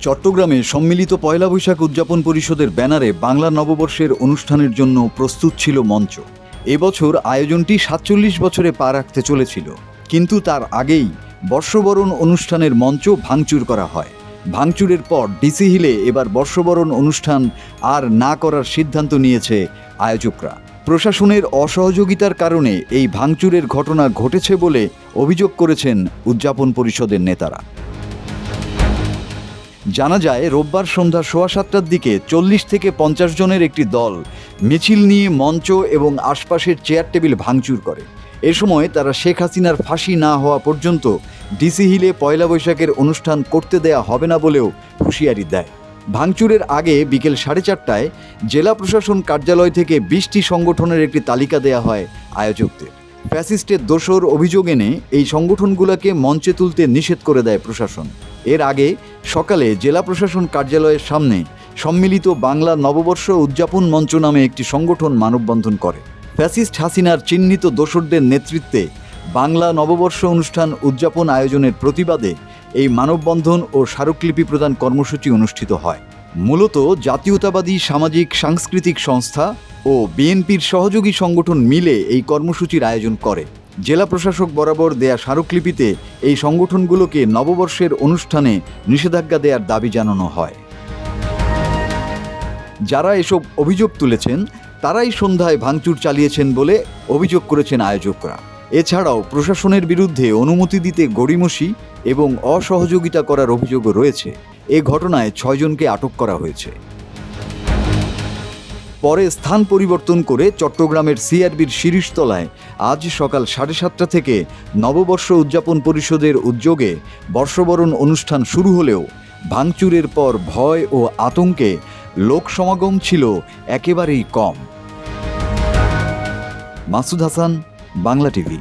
চট্টগ্রামে সম্মিলিত পয়লা বৈশাখ উদযাপন পরিষদের ব্যানারে বাংলা নববর্ষের অনুষ্ঠানের জন্য প্রস্তুত ছিল মঞ্চ। এবছর আয়োজনটি ৪৭ বছরে পা রাখতে চলেছিল, কিন্তু তার আগেই বর্ষবরণ অনুষ্ঠানের মঞ্চ ভাঙচুর করা হয়। ভাঙচুরের পর ডিসি হিলে এবার বর্ষবরণ অনুষ্ঠান আর না করার সিদ্ধান্ত নিয়েছে আয়োজকরা। প্রশাসনের অসহযোগিতার কারণে এই ভাঙচুরের ঘটনা ঘটেছে বলে অভিযোগ করেছেন উদযাপন পরিষদের নেতারা। জানা যায়, রোববার সন্ধ্যা 7:15টার দিকে 40 থেকে 50 জনের একটি দল মিছিল নিয়ে মঞ্চ এবং আশপাশের চেয়ার টেবিল ভাঙচুর করে। এ সময় তারা শেখ হাসিনার ফাঁসি না হওয়া পর্যন্ত ডিসি হিলে পয়লা বৈশাখের অনুষ্ঠান করতে দেয়া হবে না বলেও হুঁশিয়ারি দেয়। ভাঙচুরের আগে বিকেল 4:30টায় জেলা প্রশাসন কার্যালয় থেকে 20টি সংগঠনের একটি তালিকা দেয়া হয় আয়োজকদের। ফ্যাসিস্টের দোসর অভিযোগ এনে এই সংগঠনগুলোকে মঞ্চে তুলতে নিষেধ করে দেয় প্রশাসন। এর আগে সকালে জেলা প্রশাসন কার্যালয়ের সামনে সম্মিলিত বাংলা নববর্ষ উদযাপন মঞ্চ নামে একটি সংগঠন মানববন্ধন করে। ফ্যাসিস্ট হাসিনার চিহ্নিত দোসরদের নেতৃত্বে বাংলা নববর্ষ অনুষ্ঠান উদযাপন আয়োজনের প্রতিবাদে এই মানববন্ধন ও স্মারকলিপি প্রদান কর্মসূচি অনুষ্ঠিত হয়। মূলত জাতীয়তাবাদী সামাজিক সাংস্কৃতিক সংস্থা ও বিএনপির সহযোগী সংগঠন মিলে এই কর্মসূচির আয়োজন করে। জেলা প্রশাসক বরাবর দেয়া স্মারকলিপিতে এই সংগঠনগুলোকে নববর্ষের অনুষ্ঠানে নিষেধাজ্ঞা দেওয়ার দাবি জানানো হয়। যারা এসব অভিযোগ তুলেছেন তারাই সন্ধ্যায় ভাঙচুর চালিয়েছেন বলে অভিযোগ করেছেন আয়োজকরা। এছাড়াও প্রশাসনের বিরুদ্ধে অনুমতি দিতে গড়িমসি এবং অসহযোগিতা করার অভিযোগও রয়েছে। এ ঘটনায় 6 জনকে আটক করা হয়েছে। পরে স্থান পরিবর্তন করে চট্টগ্রামের সিআরবির শিরিষতলায় আজ সকাল 7:30টা থেকে নববর্ষ উদযাপন পরিষদের উদ্যোগে বর্ষবরণ অনুষ্ঠান শুরু হলেও ভাঙচুরের পর ভয় ও আতঙ্কে লোক সমাগম ছিল একেবারেই কম। মাসুদ হাসান, বাংলা টিভি।